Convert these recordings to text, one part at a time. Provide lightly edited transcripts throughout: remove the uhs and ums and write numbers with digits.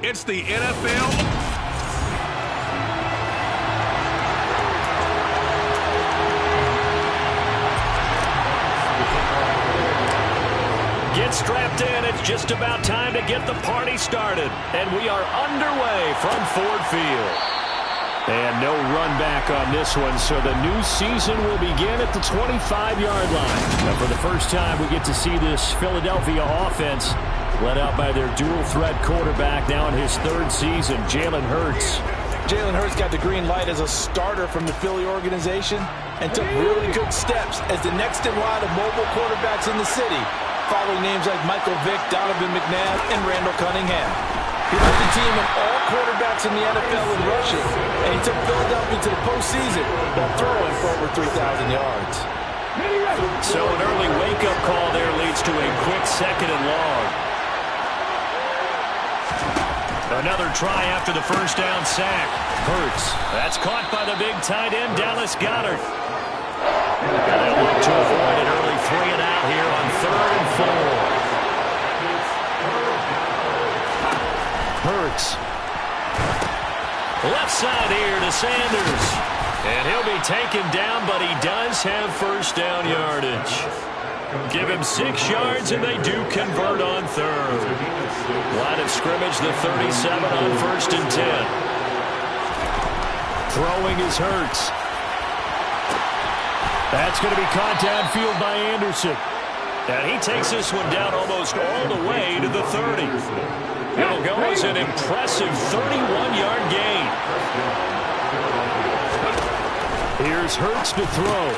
It's the NFL. Get strapped in. It's just about time to get the party started. And we are underway from Ford Field. And no run back on this one, so the new season will begin at the 25-yard line. Now for the first time, we get to see this Philadelphia offense led out by their dual-threat quarterback now in his third season, Jalen Hurts. Jalen Hurts got the green light as a starter from the Philly organization and took really good steps as the next in line of mobile quarterbacks in the city, following names like Michael Vick, Donovan McNabb, and Randall Cunningham. He led the team of all quarterbacks in the NFL in rushing, and he took Philadelphia to the postseason while throwing for over 3,000 yards. So an early wake-up call there leads to a quick second and long. Another try after the first down sack. Hurts. That's caught by the big tight end, Dallas Goedert. Got to look to avoid an early 3 and out here on 3rd and 4. Hurts. Left side here to Sanders. And he'll be taken down, but he does have first down yardage. Give him 6 yards, and they do convert on 3rd. Line of scrimmage, the 37 on 1st and 10. Throwing is Hurts. That's going to be caught downfield by Anderson. And he takes this one down almost all the way to the 30. It'll go as an impressive 31-yard gain. Here's Hurts to throw.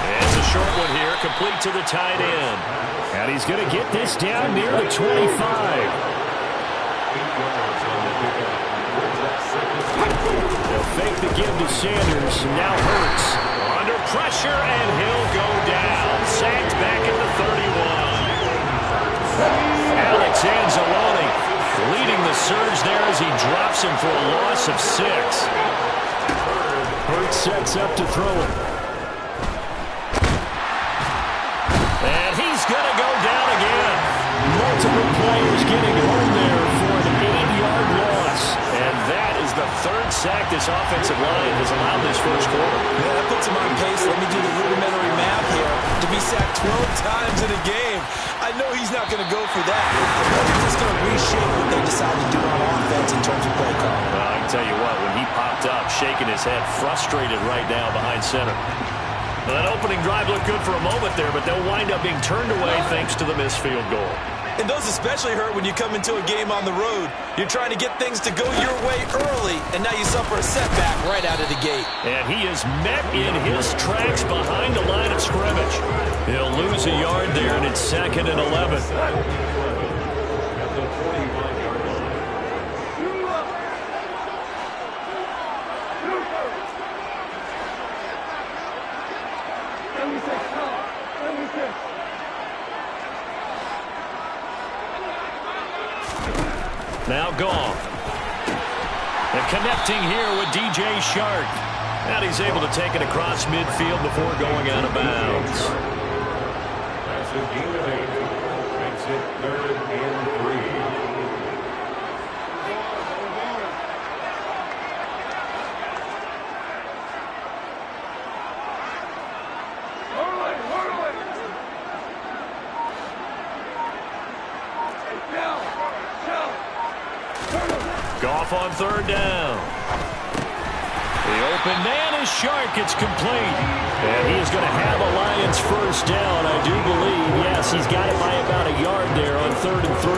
It's a short one here, complete to the tight end. And he's going to get this down near the 25. They'll fake the give to Sanders. Now Hurts. Under pressure, and he'll go down. Sacked back at the 31. Alex Anzalone leading the surge there as he drops him for a loss of 6. Hurts sets up to throw it. And he's going to go down again. Multiple players getting home there for an 8-yard loss. And that is the 3rd sack this offensive line has allowed this first quarter. Yeah, that puts him on pace. Let me do the rudimentary math here. To be sacked 12 times in a game, I know he's not going to go for that. They're just going to reshape what they decide to do on offense in terms of play call. Well, I can tell you what, when he popped up, shaking his head, frustrated right now behind center. Well, that opening drive looked good for a moment there, but they'll wind up being turned away thanks to the missed field goal. And those especially hurt when you come into a game on the road. You're trying to get things to go your way early, and now you suffer a setback right out of the gate. And he is met in his tracks behind the line of scrimmage. He'll lose a yard there, and it's 2nd and 11. Now Goff. And connecting here with DJ Shark. And he's able to take it across midfield before going out of bounds. That's a gain of 8. Makes it 3rd and 3. Goff on 3rd down. The open man is Shark. It's complete. And he is going to have a Lions first down, I do believe. Yes, he's got it by about a yard there on 3rd and 3.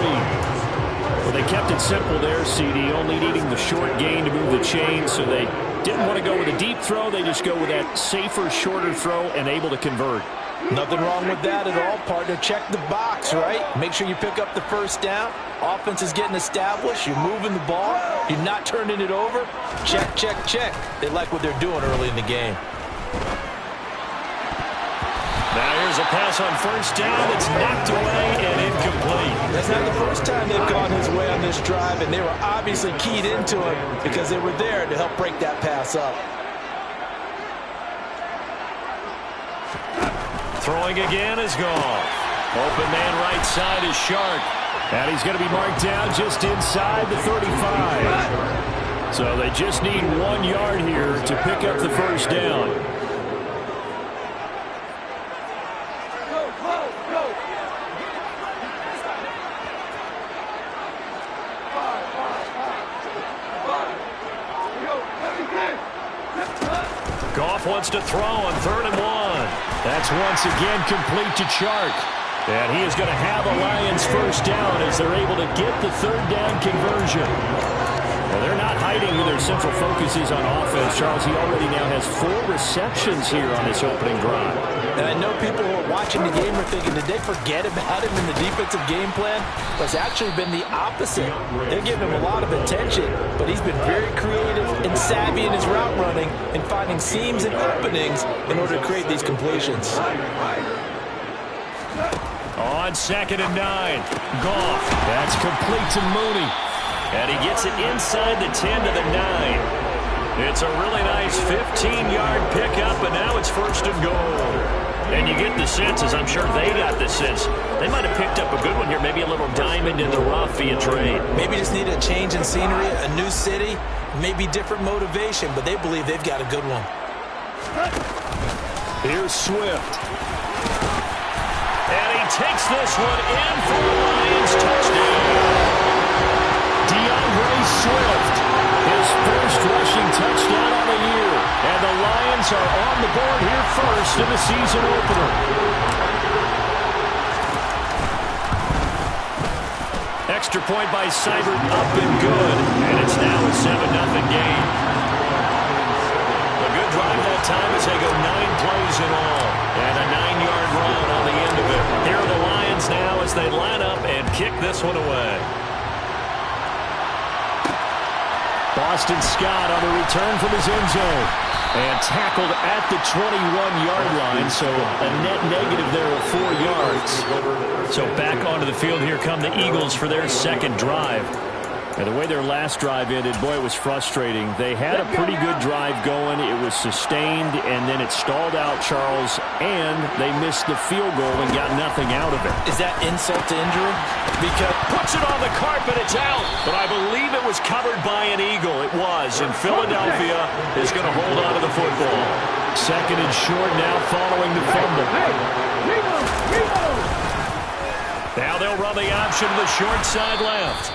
Well, they kept it simple there, CD, only needing the short gain to move the chain, so they didn't want to go with a deep throw. They just go with that safer, shorter throw and able to convert. Nothing wrong with that at all, partner. Check the box, right? Make sure you pick up the first down. Offense is getting established. You're moving the ball. You're not turning it over. Check, check, check. They like what they're doing early in the game. Now here's a pass on first down. It's knocked away and incomplete. That's not the first time they've gone his way on this drive, and they were obviously keyed into him because they were there to help break that pass up. Throwing again is Goff. Open man right side is Shark. And he's going to be marked down just inside the 35. So they just need 1 yard here to pick up the first down. Goff wants to throw on 3rd and 1. That's once again complete to Chark. And he is going to have a Lions first down as they're able to get the 3rd down conversion. Well, they're not hiding who their central focus is on offense. Charles, he already now has 4 receptions here on this opening drive. And I know people who are watching the game are thinking, did they forget about him in the defensive game plan? But it's actually been the opposite. They're giving him a lot of attention, but he's been very creative and savvy in his route running and finding seams and openings in order to create these completions. On 2nd and 9, Goff. That's complete to Mooney. And he gets it inside the 10 to the 9. It's a really nice 15-yard pickup, and now it's 1st and goal. And you get the sense, as I'm sure they got the sense, they might have picked up a good one here, maybe a little diamond in the rough via trade. Maybe just need a change in scenery, a new city, maybe different motivation, but they believe they've got a good one. Here's Swift. And he takes this one in for a Lions touchdown. DeAndre Swift, his first rushing touchdown on the year. And the Lions are on the board here first in the season opener. Extra point by Seibert, up and good. And it's now a 7-0 game. A good drive that time as they go 9 plays in all. And a 9-yard run on the end of it. Here are the Lions now as they line up and kick this one away. Boston Scott on the return from his end zone. And tackled at the 21-yard line, so a net negative there of 4 yards. So back onto the field here come the Eagles for their second drive. And the way their last drive ended, boy, it was frustrating. They had a pretty good drive going. It was sustained, and then it stalled out, Charles, and they missed the field goal and got nothing out of it. Is that insult to injury? Because puts it on the carpet, it's out. But I believe it was covered by an Eagle. It was, and Philadelphia is going to hold on to the football. 2nd and short now following the fumble. Now they'll run the option to the short side left.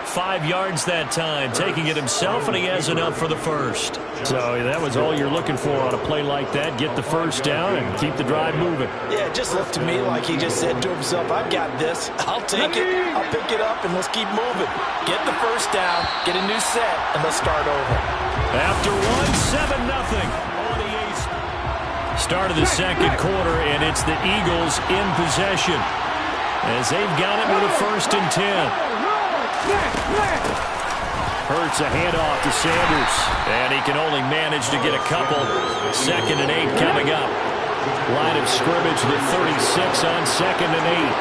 5 yards that time, taking it himself, and he has enough for the first. So that was all you're looking for on a play like that. Get the first down and keep the drive moving. Yeah, it just looked to me like he just said to himself, I've got this. I'll take it. I'll pick it up, and let's keep moving. Get the first down, get a new set, and let's start over. After 7-0 on the 8th. Start of the second quarter, and it's the Eagles in possession as they've got it with a 1st and 10. Hurts a handoff to Sanders, and he can only manage to get a couple. 2nd and 8 coming up. Line of scrimmage, the 36 on 2nd and 8.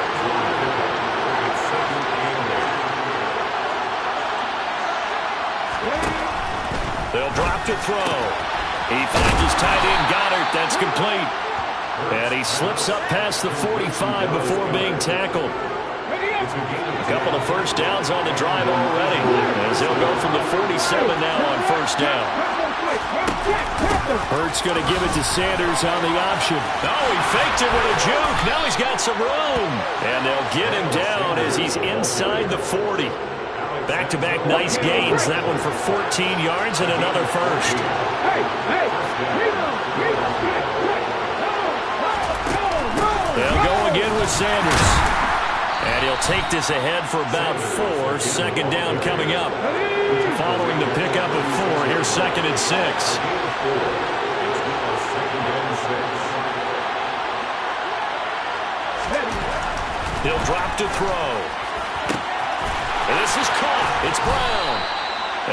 They'll drop to throw. He finds his tight end Goddard. That's complete. And he slips up past the 45 before being tackled. A couple of first downs on the drive already, as they'll go from the 47 now on 1st down. Hurts going to give it to Sanders on the option. Oh, he faked it with a juke. Now he's got some room. And they'll get him down as he's inside the 40. Back-to-back nice gains. That one for 14 yards and another first. They'll go again with Sanders. And he'll take this ahead for about 4. 2nd down coming up. Following the pickup of 4, here's 2nd and 6. He'll drop to throw. And this is caught. It's Brown.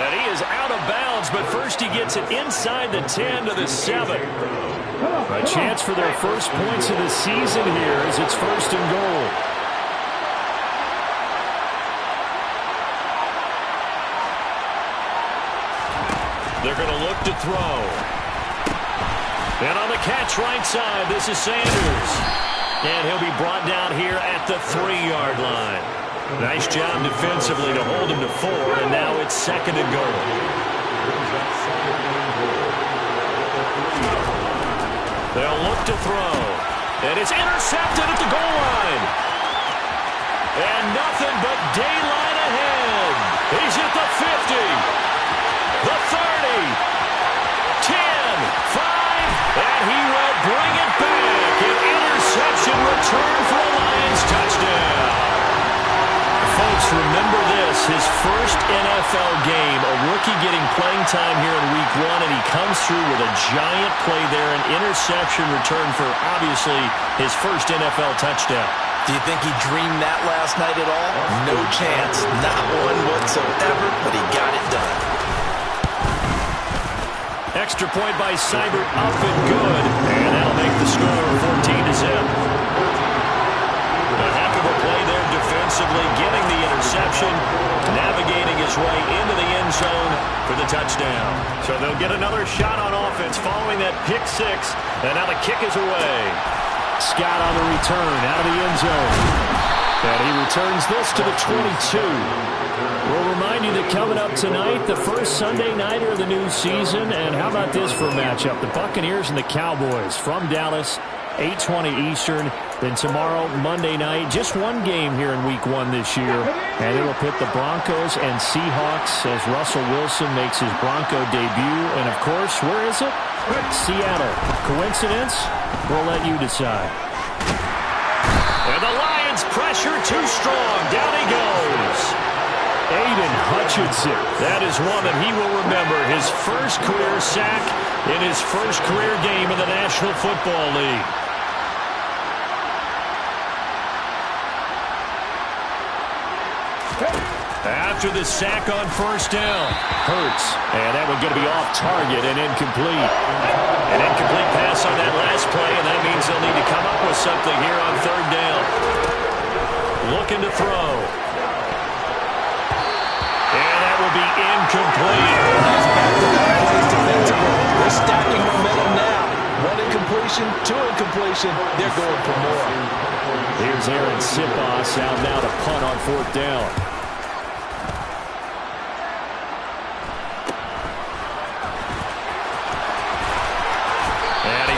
And he is out of bounds, but first he gets it inside the 10 to the 7. A chance for their first points of the season here as it's 1st and goal. They're going to look to throw. And on the catch right side, this is Sanders. And he'll be brought down here at the 3-yard line. Nice job defensively to hold him to 4, and now it's 2nd and goal. They'll look to throw, and it's intercepted at the goal line. And nothing but daylight ahead. He's at the 50, the 30, 10, 5, and he will bring it back. An interception return for a Lions touchdown. Folks, remember this, his first NFL game, a rookie getting playing time here in Week 1, and he comes through with a giant play there, an interception return for, obviously, his first NFL touchdown. Do you think he dreamed that last night at all? No chance. Not one whatsoever, but he got it done. Extra point by Seibert, up and good, and that'll make the score 14-0. A heck of a play there defensively, getting the interception, navigating his way into the end zone for the touchdown. So they'll get another shot on offense following that pick 6, and now the kick is away. Scott on the return out of the end zone. And he returns this to the 22. We'll remind you that coming up tonight, the first Sunday nighter of the new season. And how about this for a matchup? The Buccaneers and the Cowboys from Dallas, 8:20 Eastern. Then tomorrow, Monday night, just one game here in Week 1 this year. And it'll pit the Broncos and Seahawks as Russell Wilson makes his Bronco debut. And, of course, where is it? Seattle. Coincidence? We'll let you decide. And the Lions pressure too strong. Down he goes. Aiden Hutchinson. That is one that he will remember. His first career sack in his first career game in the National Football League. After the sack on first down. Hurts. And that one going to be off target and incomplete. An incomplete pass on that last play, and that means they'll need to come up with something here on 3rd down. Looking to throw. And that will be incomplete. That's back-to-back plays defensively. They're stacking momentum now. 1 incompletion, 2 incompletion. They're going for more. Here's Aaron Sipos out now to punt on 4th down.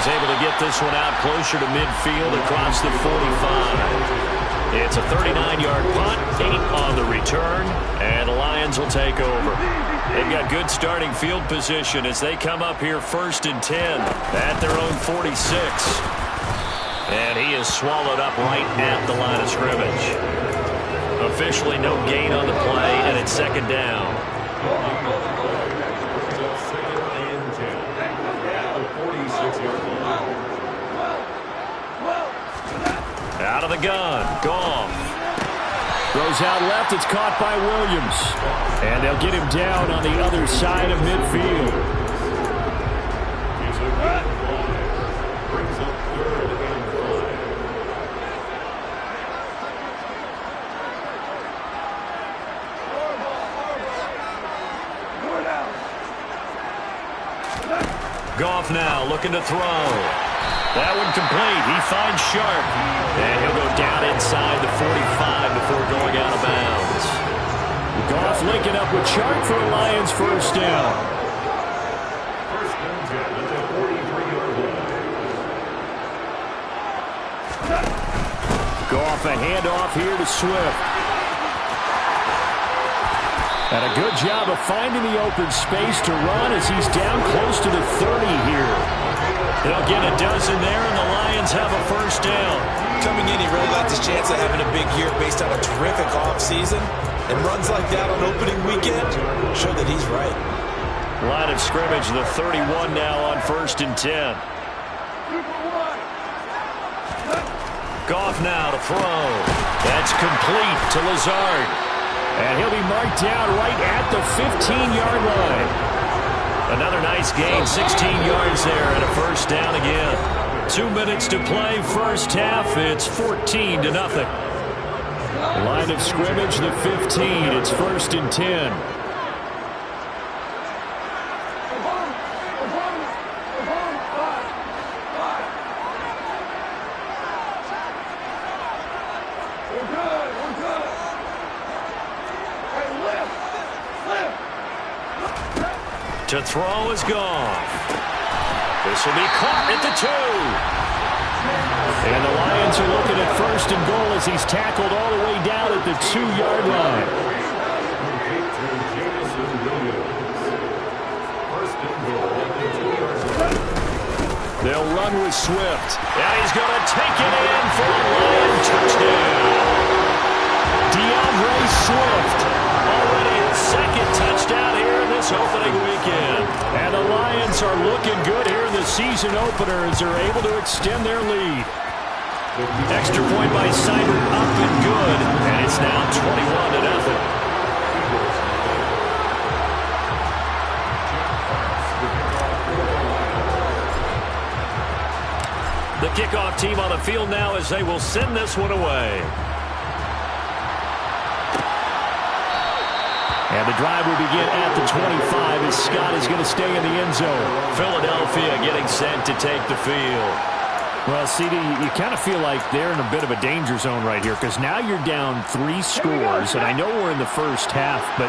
Able to get this one out closer to midfield across the 45. It's a 39-yard punt, 8 on the return, and the Lions will take over. They've got good starting field position as they come up here 1st and 10 at their own 46. And he is swallowed up right at the line of scrimmage. Officially no gain on the play, and it's 2nd down. Out of the gun, Goff. Throws out left, it's caught by Williams. And they'll get him down on the other side of midfield. Brings up 3rd and 5. Goff now looking to throw. That one complete. He finds Sharp. And he'll go down inside the 45 before going out of bounds. Goff linking up with Sharp for a Lions first down. 1st and 10 at the 43-yard line. Goff a handoff here to Swift. And a good job of finding the open space to run as he's down close to the 30 here. They'll get a dozen there, and the Lions have a first down. Coming in, he really liked his chance of having a big year based on a terrific offseason. And runs like that on opening weekend show that he's right. Line of scrimmage, the 31 now on 1st and 10. Goff now to throw. That's complete to Lazard. And he'll be marked down right at the 15-yard line. Another nice gain, 16 yards there, and a first down again. 2 minutes to play, first half. It's 14-0. Line of scrimmage, the 15. It's 1st and 10. To throw is Goff. This will be caught at the 2. And the Lions are looking at 1st and goal as he's tackled all the way down at the 2-yard line. They'll run with Swift. Yeah, he's going to take it in for a Lion touchdown. DeAndre Swift, already his 2nd touchdown here in this opening weekend. And the Lions are looking good here in the season opener as they're able to extend their lead. Extra point by Seibert up and good, and it's now 21-0. The kickoff team on the field now as they will send this one away. And the drive will begin at the 25 as Scott is going to stay in the end zone. Philadelphia getting set to take the field. Well, CD, you kind of feel like they're in a bit of a danger zone right here because now you're down 3 scores, and I know we're in the first half, but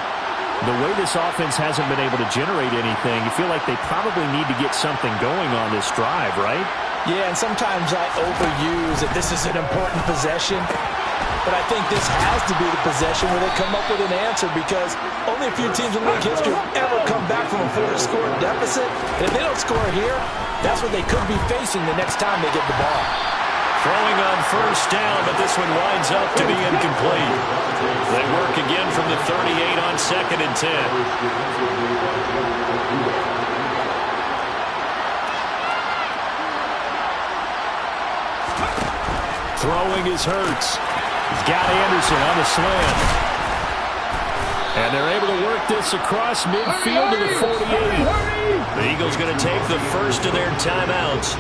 the way this offense hasn't been able to generate anything, you feel like they probably need to get something going on this drive, right? Yeah, and sometimes I overuse that this is an important possession, but I think this has to be the possession where they come up with an answer because only a few teams in league history have ever come back from a 4-score deficit. And if they don't score here, that's what they could be facing the next time they get the ball. Throwing on 1st down, but this one winds up to be incomplete. They work again from the 38 on 2nd and 10. Throwing is Hurts. He's got Anderson on the slant. And they're able to work this across midfield to the 48. The Eagles going to take the first of their timeouts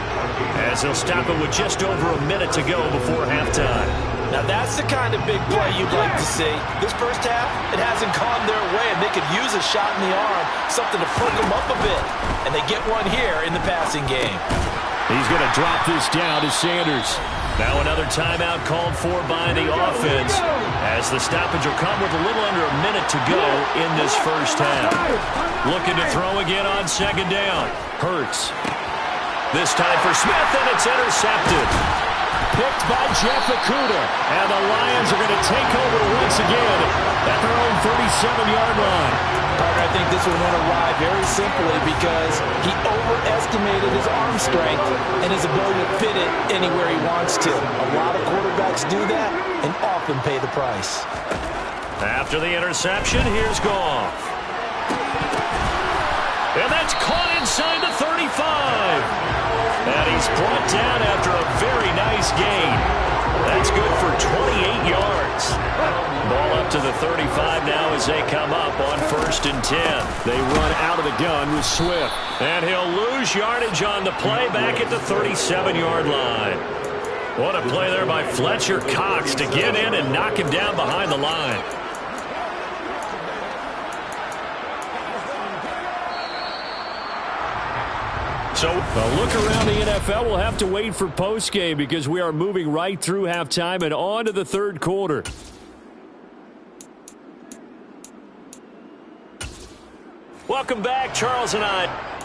as they'll stop it with just over a minute to go before halftime. Now that's the kind of big play you'd like to see. This first half, it hasn't gone their way, and they could use a shot in the arm, something to perk them up a bit. And they get one here in the passing game. He's going to drop this down to Sanders. Now another timeout called for by the offense as the stoppage will come with a little under a minute to go in this first half. Looking to throw again on 2nd down. Hurts. This time for Smith, and it's intercepted. Picked by Jeff Okudah. And the Lions are going to take over once again at their own 37-yard line. I think this one went awry very simply because he overestimated his arm strength and his ability to fit it anywhere he wants to. A lot of quarterbacks do that and often pay the price. After the interception, here's Goff. And that's caught inside the 35. And he's brought down after a very nice gain. That's good for 28 yards. Ball up to the 35 now as they come up on 1st and 10. They run out of the gun with Swift. And he'll lose yardage on the play back at the 37-yard line. What a play there by Fletcher Cox to get in and knock him down behind the line. So a look around the NFL, we'll have to wait for postgame because we are moving right through halftime and on to the 3rd quarter. Welcome back, Charles and I.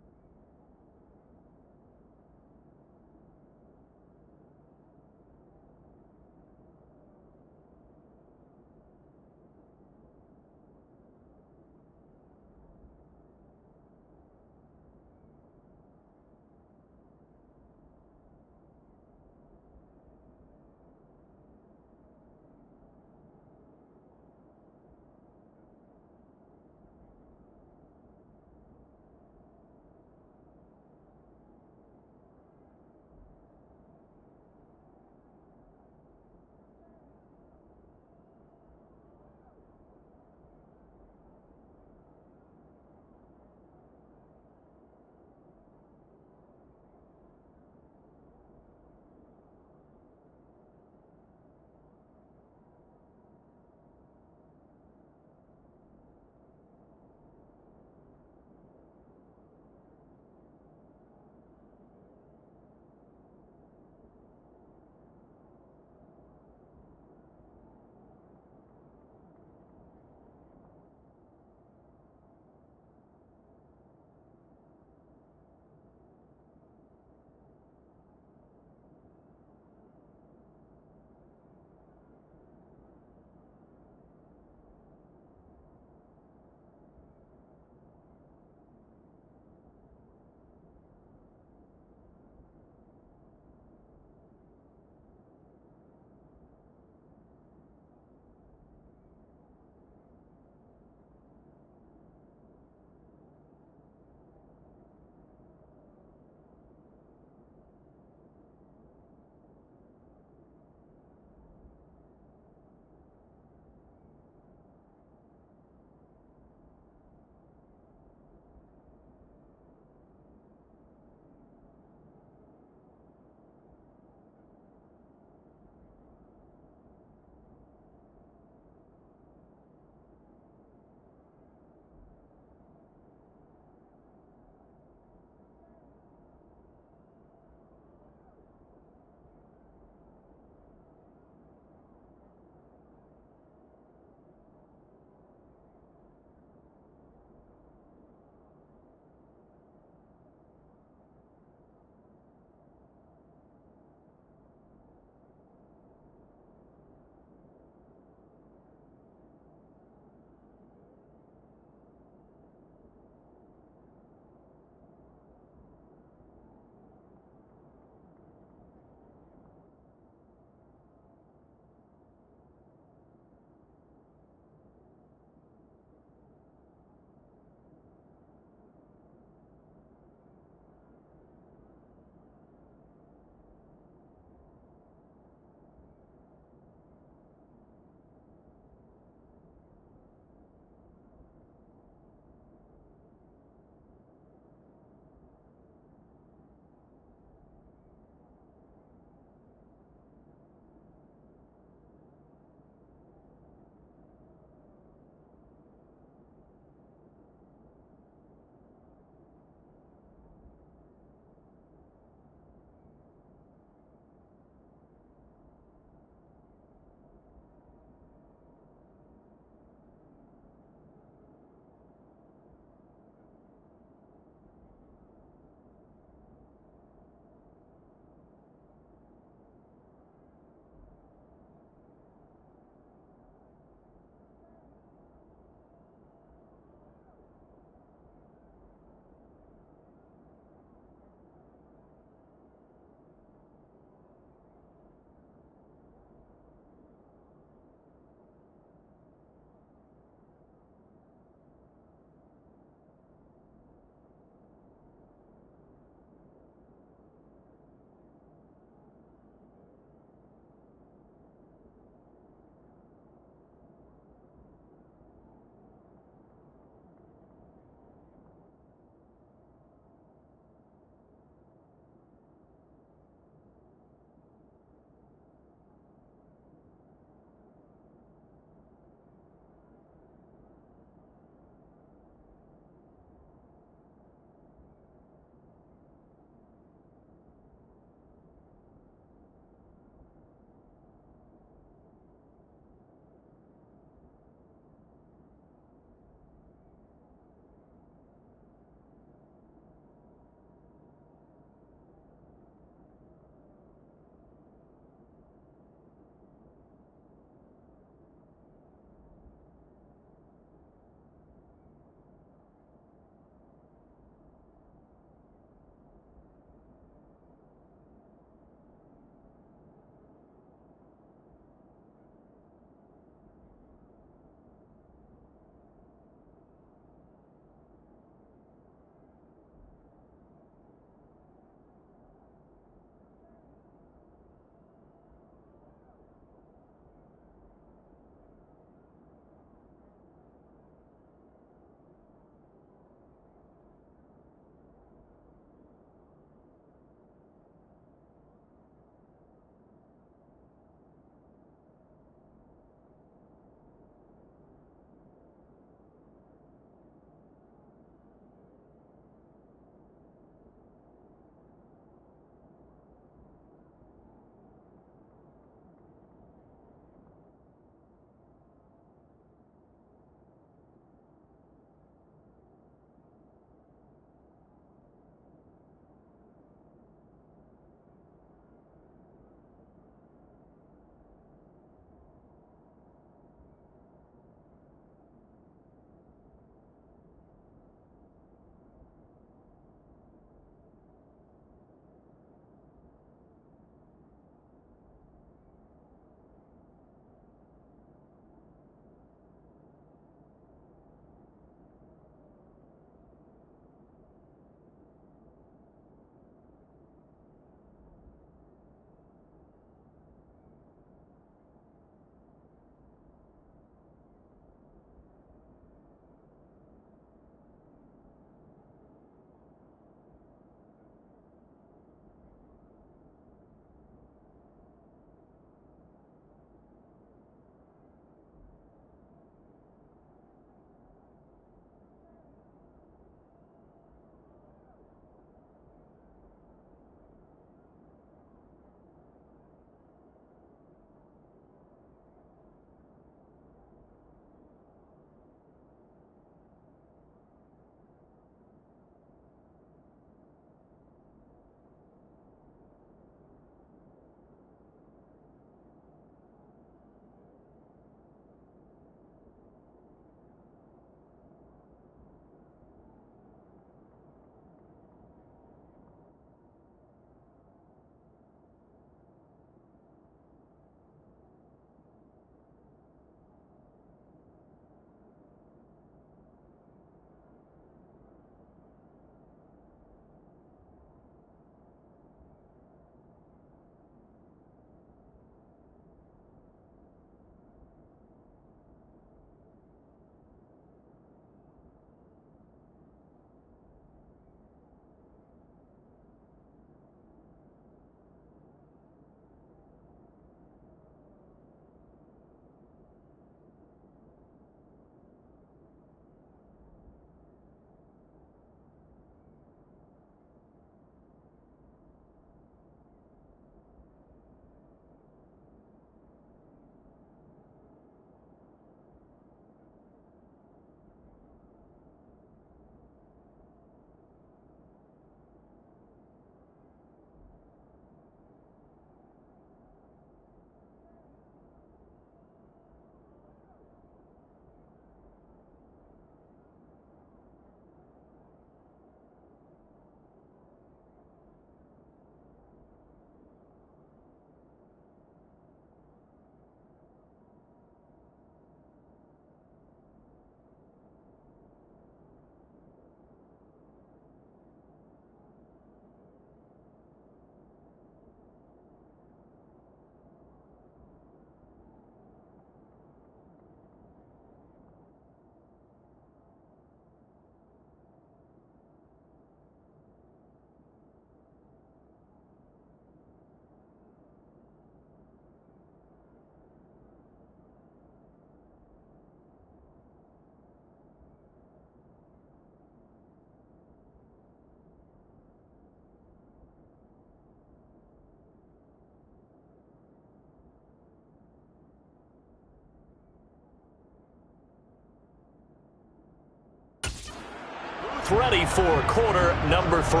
get ready for quarter number 3.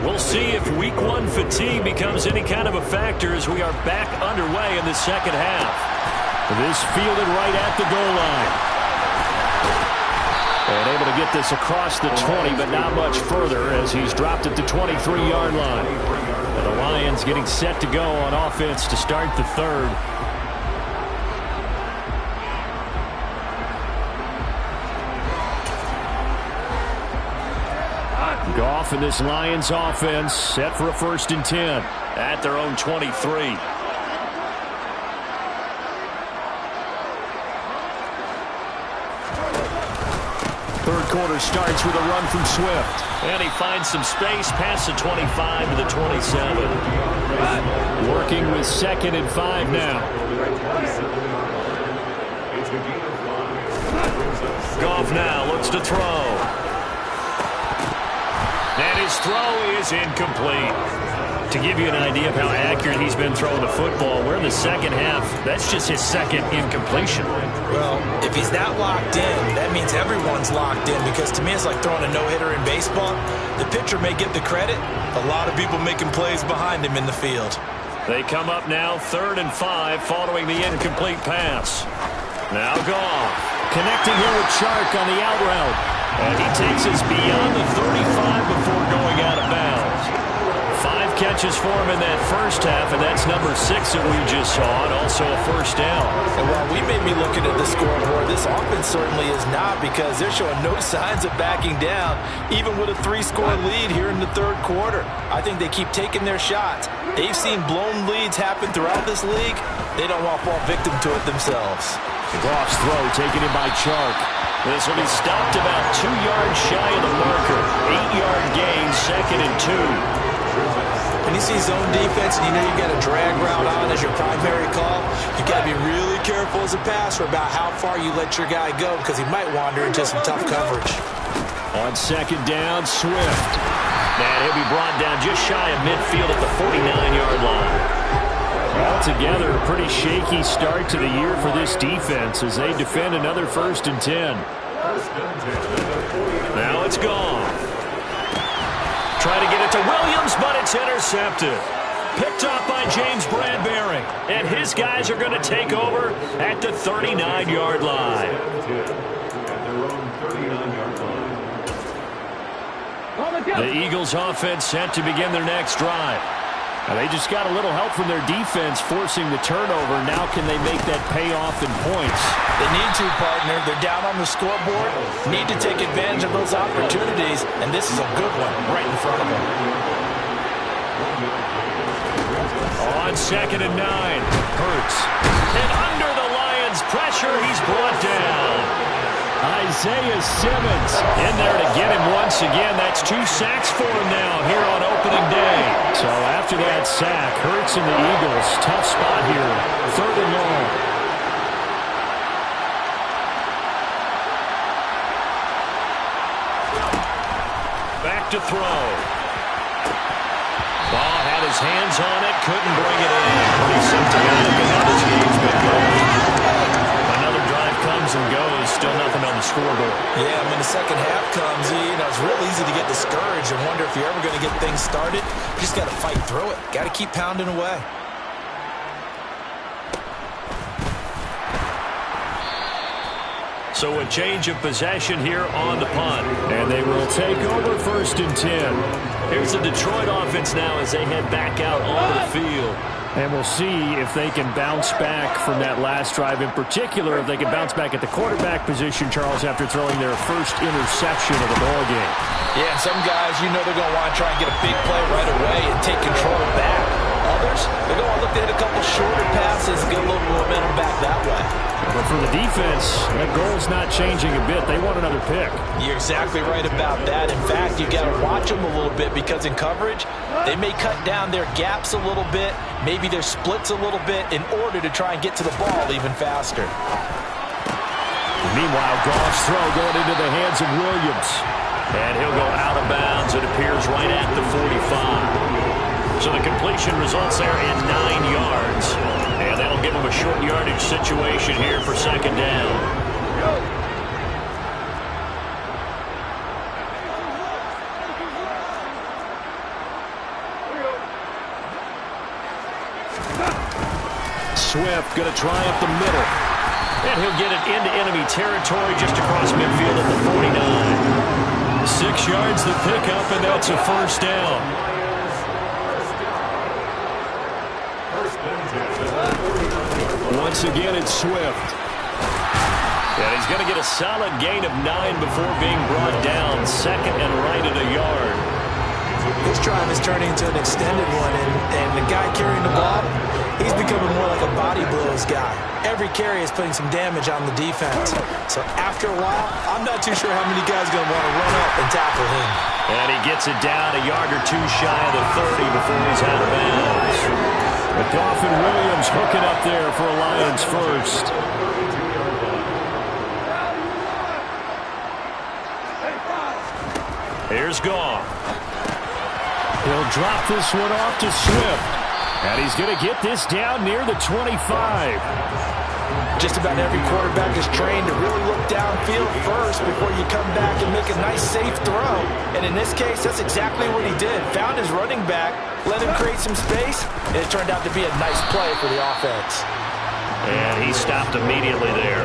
We'll see if Week 1 fatigue becomes any kind of a factor as we are back underway in the second half. This fielded right at the goal line. And able to get this across the 20, but not much further as he's dropped at the 23-yard line. And the Lions getting set to go on offense to start the third. Goff and this Lions offense set for a 1st and 10 at their own 23. Third quarter starts with a run from Swift. And he finds some space past the 25 to the 27. Working with 2nd and 5 now. Goff now looks to throw. And his throw is incomplete. To give you an idea of how accurate he's been throwing the football, we're in the second half. That's just his 2nd incompletion. Well, if he's that locked in, that means everyone's locked in, because to me it's like throwing a no-hitter in baseball. The pitcher may get the credit. A lot of people making plays behind him in the field. They come up now 3rd and 5 following the incomplete pass. Now Goff connecting here with Chark on the out route. And he takes us beyond the 35 before going out of bounds. 5 catches for him in that first half, and that's number 6 that we just saw, and also a 1st down. And while we may be looking at the scoreboard, this offense certainly is not, because they're showing no signs of backing down, even with a 3-score lead here in the third quarter. I think they keep taking their shots. They've seen blown leads happen throughout this league. They don't want to fall victim to it themselves. Goff's throw taken in by Chark. This will be stopped about 2 yards shy of the marker. 8-yard gain, 2nd and 2. When you see zone defense and you know you got a drag route on as your primary call, you got to be really careful as a passer about how far you let your guy go, because he might wander into some tough coverage. On 2nd down, Swift. And he'll be brought down just shy of midfield at the 49-yard line. Altogether, a pretty shaky start to the year for this defense as they defend another 1st and 10. Now it's gone. Trying to get it to Williams, but it's intercepted. Picked up by James Bradbury. And his guys are going to take over at the 39-yard line. The Eagles offense set to begin their next drive. Now they just got a little help from their defense forcing the turnover. Now can they make that pay off in points? They need to, partner. They're down on the scoreboard. Need to take advantage of those opportunities, and this is a good one right in front of them. On 2nd and 9, Hurts. And under the Lions' pressure, he's brought down. Isaiah Simmons in there to get him once again. That's 2 sacks for him now here on opening day. So after that sack, Hurts and the Eagles, tough spot here. 3rd and long. Back to throw. Ball had his hands on it, couldn't bring it in. Pretty symptomatic of how this game's been going. Another drive comes and goes, still nothing on the scoreboard. Yeah, when the second half comes, it's real easy to get discouraged and wonder if you're ever going to get things started. You just got to fight through it. Got to keep pounding away. So a change of possession here on the punt. And they will take over 1st and 10. Here's the Detroit offense now as they head back out on the field. And we'll see if they can bounce back from that last drive. In particular, if they can bounce back at the quarterback position, Charles, after throwing their first interception of the ball game. Yeah, some guys, they're going to want to try and get a big play right away and take control back. Others, they're going to look to hit a couple shorter passes and get a little momentum back that way. But for the defense, that goal's not changing a bit. They want another pick. You're exactly right about that. In fact, you got to watch them a little bit, because in coverage, they may cut down their gaps a little bit, maybe their splits a little bit, in order to try and get to the ball even faster. Meanwhile, Goff's throw going into the hands of Williams. And he'll go out of bounds, it appears, right at the 45. So the completion results there in 9 yards. And that'll give him a short yardage situation here for 2nd down. Swift going to try up the middle. And he'll get it into enemy territory just across midfield at the 49. 6 yards to pick up, and that's a first down. Once again, it's Swift. And he's going to get a solid gain of 9 before being brought down. Second and right at a yard. This drive is turning into an extended one, and the guy carrying the ball, he's becoming more like a body blows guy. Every carry is putting some damage on the defense. So after a while, I'm not too sure how many guys are going to want to run up and tackle him. And he gets it down a yard or two shy of the 30 before he's out of bounds. But Goff and Williams hooking up there for a Lions first. Here's Goff. He'll drop this one off to Swift. And he's going to get this down near the 25. Just about every quarterback is trained to really look downfield first before you come back and make a nice, safe throw. And in this case, that's exactly what he did. Found his running back, let him create some space, and it turned out to be a nice play for the offense. And he stopped immediately there.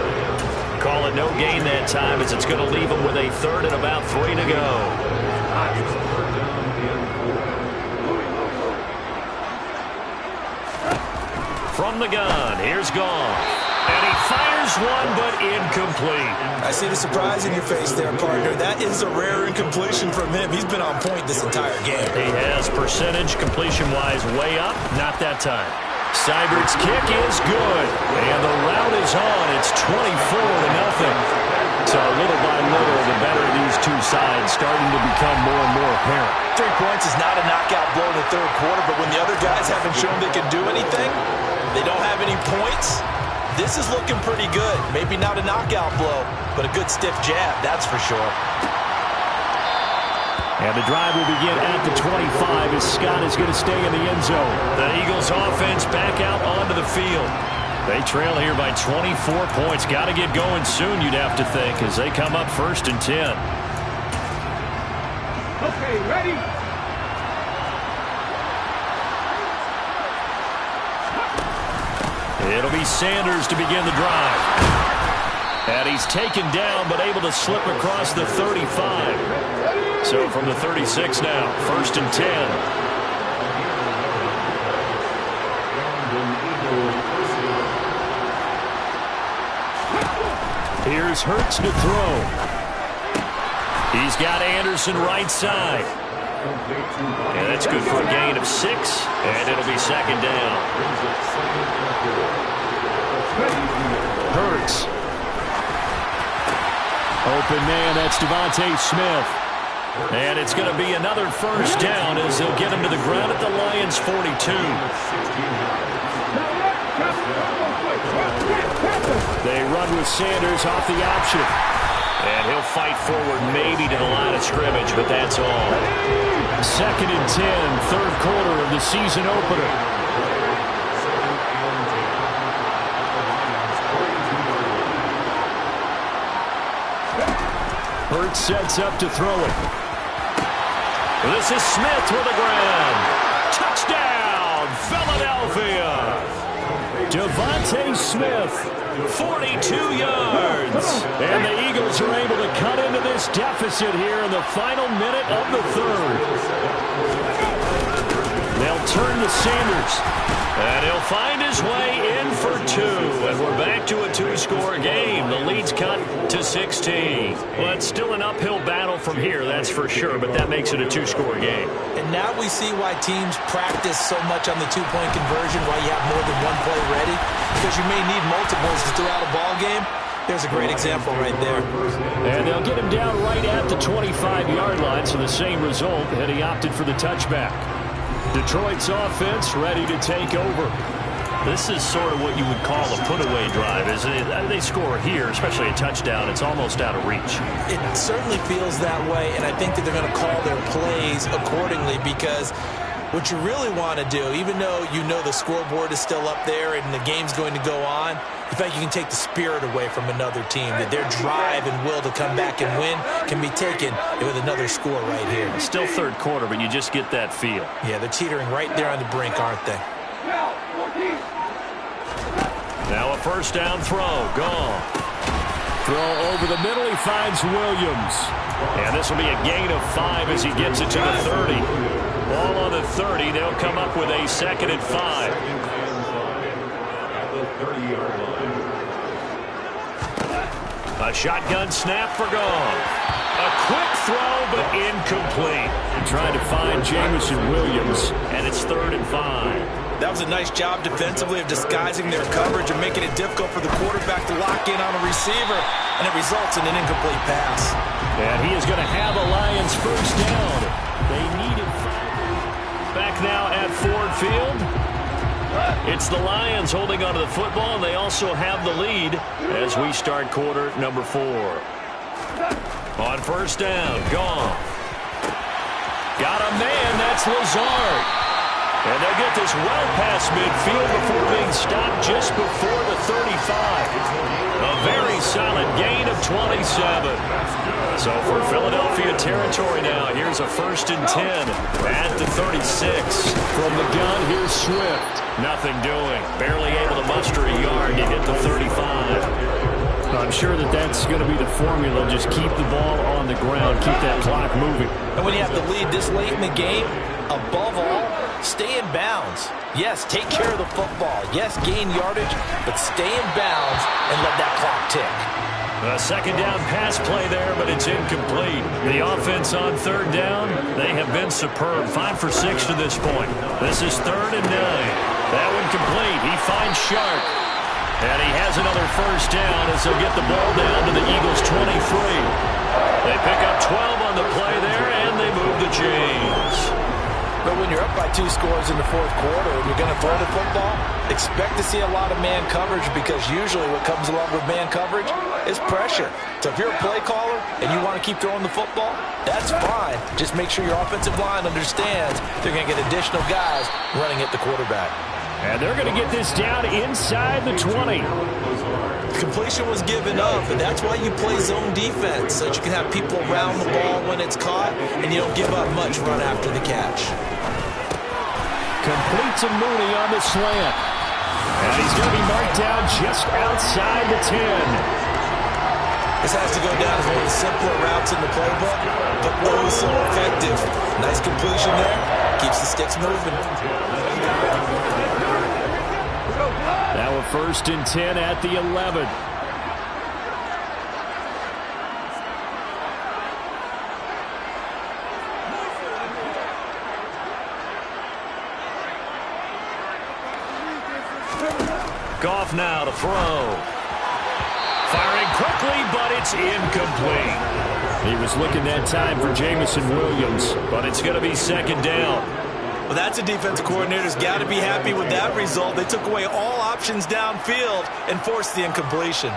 Call it no gain that time, as it's going to leave him with a third and about 3 to go. From the gun, here's Goff. And he fires one, but incomplete. I see the surprise in your face there, partner. That is a rare incompletion from him. He's been on point this entire game. He has percentage completion-wise way up. Not that time. Seibert's kick is good. And the route is on. It's 24-0. So little by little, the better of these two sides starting to become more and more apparent. 3 points is not a knockout blow in the third quarter, but when the other guys haven't shown they can do anything, they don't have any points, this is looking pretty good. Maybe not a knockout blow, but a good stiff jab, that's for sure. And the drive will begin at the 25 as Scott is going to stay in the end zone. The Eagles offense back out onto the field. They trail here by 24 points. Got to get going soon, you'd have to think, as they come up 1st and 10. Okay, ready? It'll be Sanders to begin the drive. And he's taken down, but able to slip across the 35. So from the 36 now, 1st and 10. Here's Hurts to throw. He's got Anderson right side. And that's good for a gain of 6. And it'll be 2nd down. Hurts. Open man, that's Devontae Smith. And it's going to be another 1st down as they'll get him to the ground at the Lions' 42. They run with Sanders off the option. And he'll fight forward maybe to the line of scrimmage, but that's all. 2nd and 10, 3rd quarter of the season opener. Hurts sets up to throw it. This is Smith with the ground. Touchdown, Philadelphia. Devontae Smith, 42 yards. And the Eagles are able to cut into this deficit here in the final minute of the 3rd. They'll turn to Sanders. And he'll find his way in for 2. And we're back to a 2-score game. The lead's cut to 16. Well, it's still an uphill battle from here, that's for sure. But that makes it a 2-score game. And now we see why teams practice so much on the 2-point conversion, why you have more than one play ready. Because you may need multiples to throw out a ball game. There's a great example right there. And they'll get him down right at the 25-yard line, so the same result, and he opted for the touchback. Detroit's offense ready to take over. This is sort of what you would call a put-away drive, isn't it? They score here, especially a touchdown. It's almost out of reach. It certainly feels that way, and I think that they're going to call their plays accordingly because what you really want to do, even though you know the scoreboard is still up there and the game's going to go on, in fact, you can take the spirit away from another team, that their drive and will to come back and win can be taken with another score right here. It's still 3rd quarter, but you just get that feel. Yeah, they're teetering right there on the brink, aren't they? Now a first down throw. Gone. Throw over the middle. He finds Williams. And this will be a gain of 5 as he gets it to the 30. Ball on the 30. They'll come up with a 2nd and 5. At the 30-yard line. A shotgun snap for Gone. A quick throw, but incomplete. Trying to find Jameson Williams, and it's 3rd and 5. That was a nice job defensively of disguising their coverage and making it difficult for the quarterback to lock in on a receiver, and it results in an incomplete pass. And he is going to have a Lions first down. They needed 5. Back now at Ford Field. It's the Lions holding onto the football, and they also have the lead as we start quarter number 4. On first down, Gone. Got a man, that's Lazard. And they'll get this well past midfield before being stopped just before the 35. A very solid gain of 27. So for Philadelphia territory now, here's a 1st and 10 at the 36. From the gun, here's Swift. Nothing doing. Barely able to muster a yard to hit the 35. I'm sure that that's going to be the formula. Just keep the ball on the ground. Keep that clock moving. And when you have the lead this late in the game, above all, stay in bounds. Yes, take care of the football. Yes, gain yardage, but stay in bounds and let that clock tick. A 2nd down pass play there, but it's incomplete. The offense on 3rd down, they have been superb. 5 for 6 to this point. This is 3rd and 9. That one complete. He finds Sharp. And he has another first down as they'll get the ball down to the Eagles' 23. They pick up 12 on the play there, and they move the chains. But when you're up by 2 scores in the 4th quarter and you're going to throw the football, expect to see a lot of man coverage, because usually what comes along with man coverage is pressure. So if you're a play caller and you want to keep throwing the football, that's fine. Just make sure your offensive line understands they're going to get additional guys running at the quarterback. And they're going to get this down inside the 20. Completion was given up, and that's why you play zone defense, so that you can have people around the ball when it's caught, and you don't give up much run after the catch. Complete to Mooney on the slant. And he's going to be marked down just outside the 10. This has to go down as one of the simpler routes in the playbook, but oh, so effective. Nice completion there. Keeps the sticks moving. Now a 1st and 10 at the 11. Goff now to throw. Firing quickly, but it's incomplete. He was looking that time for Jameson Williams, but it's going to be 2nd down. Well, that's a defense coordinator's got to be happy with that result. They took away all options downfield and forced the incompletion.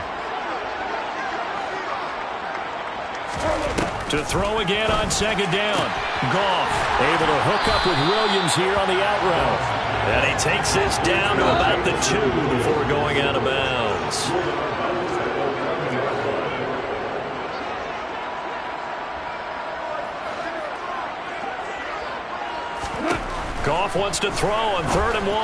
To throw again on 2nd down. Goff able to hook up with Williams here on the out route. And he takes this down to about the 2 before going out of bounds. Goff wants to throw on 3rd and 1.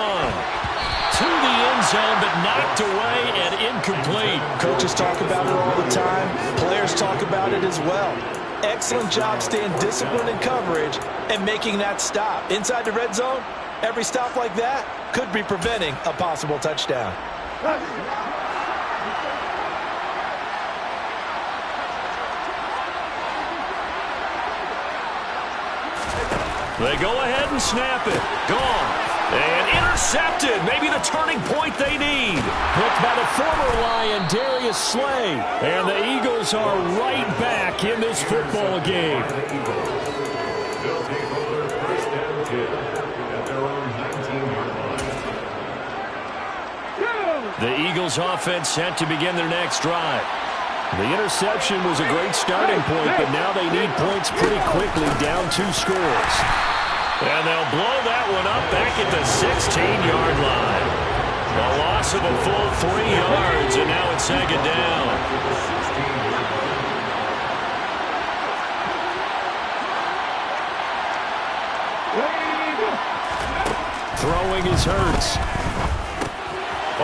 To the end zone, but knocked away and incomplete. Coaches talk about it all the time. Players talk about it as well. Excellent job staying disciplined in coverage and making that stop. Inside the red zone, every stop like that could be preventing a possible touchdown. They go ahead and snap it. Gone. And intercepted. Maybe the turning point they need. Picked by the former Lion, Darius Slay. And the Eagles are right back in this football game. They'll take over 1st and 10 at their own 19-yard line. The Eagles offense set to begin their next drive. The interception was a great starting point, but now they need points pretty quickly, down 2 scores. And they'll blow that one up back at the 16-yard line. A loss of a full 3 yards, and now it's 2nd down. Throwing is Hurts.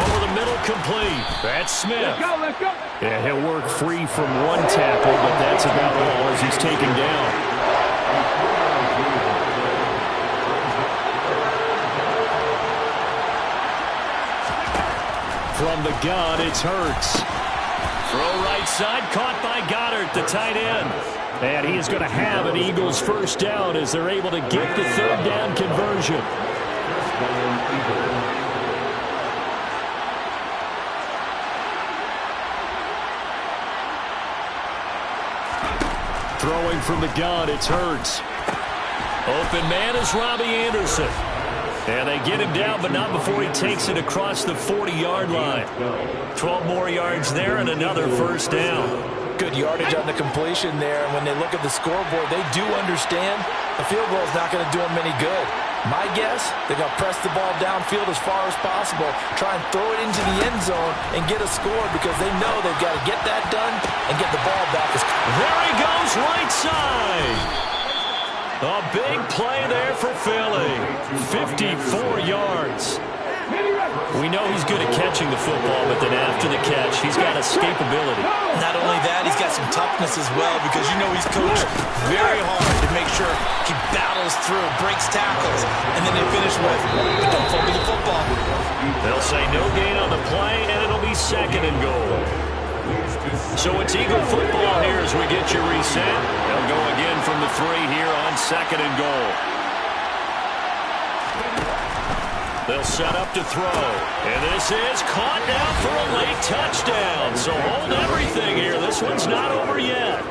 Over the middle, complete. That's Smith. Let's go, let's go. Yeah, he'll work free from one tackle, but that's about all as he's taken down. From the gun, it's Hurts. Throw right side, caught by Goddard, the tight end. And he is going to have an Eagles first down as they're able to get the third down conversion. Throwing from the gun, it's Hurts. Open man is Robbie Anderson. And they get him down, but not before he takes it across the 40-yard line. 12 more yards there and another first down. Good yardage on the completion there. And when they look at the scoreboard, they do understand a field goal is not going to do them any good. My guess, they're going to press the ball downfield as far as possible, try and throw it into the end zone and get a score because they know they've got to get that done and get the ball back. There he goes, right side. A big play there for Philly. 54 yards. We know he's good at catching the football, but then after the catch, he's got escapability. Not only that, he's got some toughness as well because you know he's coached very hard to make sure he battles through, breaks tackles, and then they finish with, but don't fumble the football. They'll say no gain on the play, and it'll be second and goal. So it's Eagle football here as we get you reset. They'll go again from the 3 here on second and goal. They'll set up to throw. And this is caught down for a late touchdown. So hold everything here. This one's not over yet.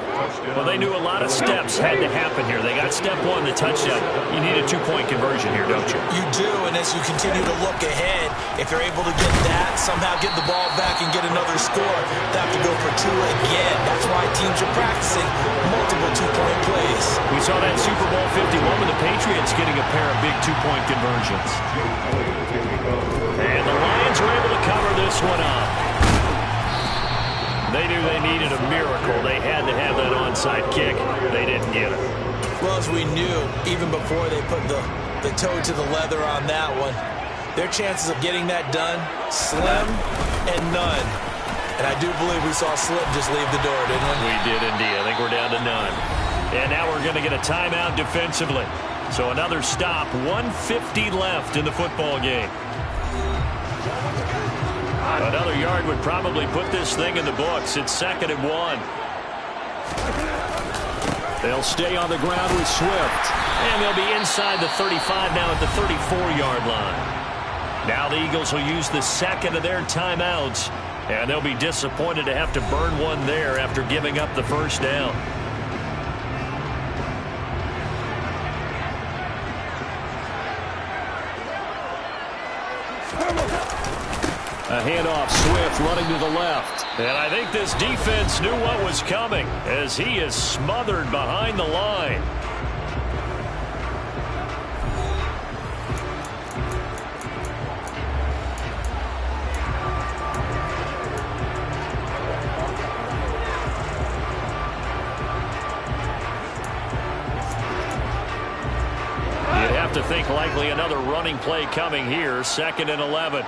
Well, they knew a lot of steps had to happen here. They got step 1, the touchdown. You need a 2-point conversion here, don't you? You do, and as you continue to look ahead, if you're able to get that, somehow get the ball back and get another score, they have to go for 2 again. That's why teams are practicing multiple 2-point plays. We saw that Super Bowl 51 with the Patriots getting a pair of big 2-point conversions. And the Lions were able to cover this one up. They knew they needed a miracle. They had to have that onside kick. They didn't get it. Well, as we knew, even before they put the toe to the leather on that one, their chances of getting that done, slim and none. And I do believe we saw Slim just leave the door, didn't we? We did indeed. I think we're down to none. And now we're going to get a timeout defensively. So another stop, 1:50 left in the football game. Another yard would probably put this thing in the books. It's second and 1. They'll stay on the ground with Swift. And they'll be inside the 35 now at the 34-yard line. Now the Eagles will use the second of their timeouts. And they'll be disappointed to have to burn one there after giving up the first down. A handoff, Swift running to the left. And I think this defense knew what was coming as he is smothered behind the line. You'd have to think likely another running play coming here, second and 11.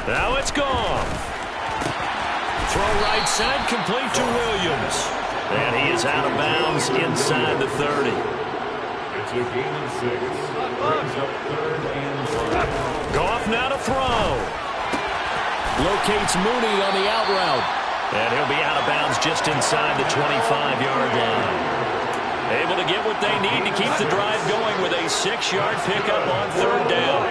Now it's gone. Throw right side, complete to Williams. And he is out of bounds inside the 30. It's a gain of 6. Brings up third and 5. Goff now to throw. Locates Mooney on the out route. And he'll be out of bounds just inside the 25-yard line. Able to get what they need to keep the drive going with a 6-yard pickup on third down.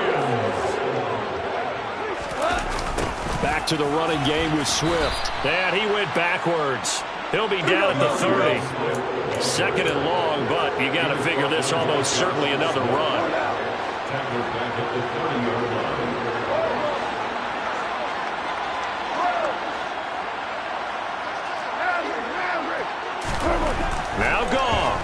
Back to the running game with Swift. And he went backwards. He'll be down at the 30. Second and long, but you got to figure this almost certainly another run. Tackled back at the 30-yard line. Now Goff.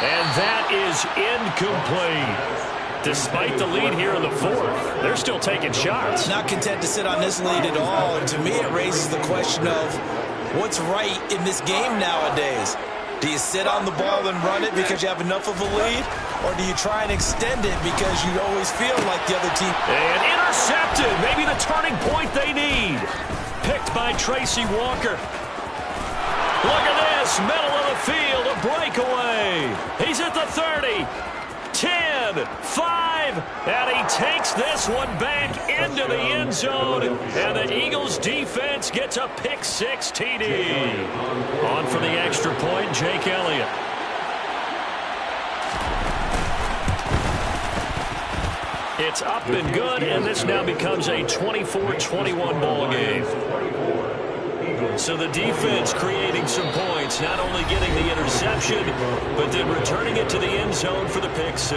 And that is incomplete. Despite the lead here in the 4th, they're still taking shots. Not content to sit on this lead at all. And to me, it raises the question of what's right in this game nowadays. Do you sit on the ball and run it because you have enough of a lead? Or do you try and extend it because you always feel like the other team? And intercepted. Maybe the turning point they need. Picked by Tracy Walker. Look at this. Middle of the field. A breakaway. He's at the 30. 10, 5, and he takes this one back into the end zone, and the Eagles defense gets a pick-6 TD. On for the extra point, Jake Elliott. It's up and good, and this now becomes a 24-21 ball game. So the defense creating some points, not only getting the interception, but then returning it to the end zone for the pick-6.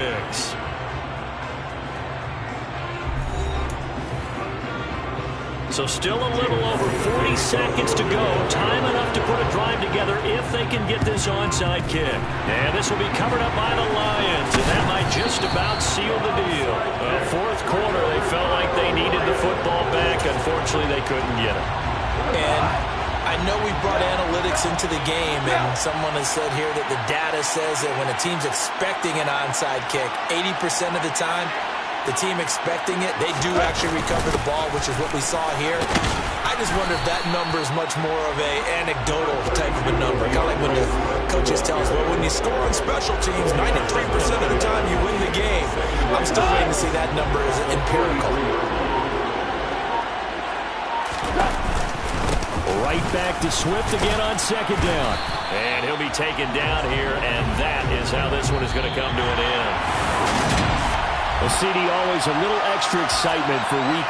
So still a little over 40 seconds to go. Time enough to put a drive together if they can get this onside kick. And this will be covered up by the Lions, and that might just about seal the deal. Fourth quarter, they felt like they needed the football back. Unfortunately, they couldn't get it. And I know we brought analytics into the game, and someone has said here that the data says that when a team's expecting an onside kick, 80% of the time, the team expecting it, they do actually recover the ball, which is what we saw here. I just wonder if that number is much more of a anecdotal type of a number. Kind of like when the coaches tell us, well, when you score on special teams, 93% of the time you win the game. I'm still waiting to see that number as empirical. Right back to Swift again on second down. And he'll be taken down here, and that is how this one is going to come to an end. Well, CD, always a little extra excitement for week.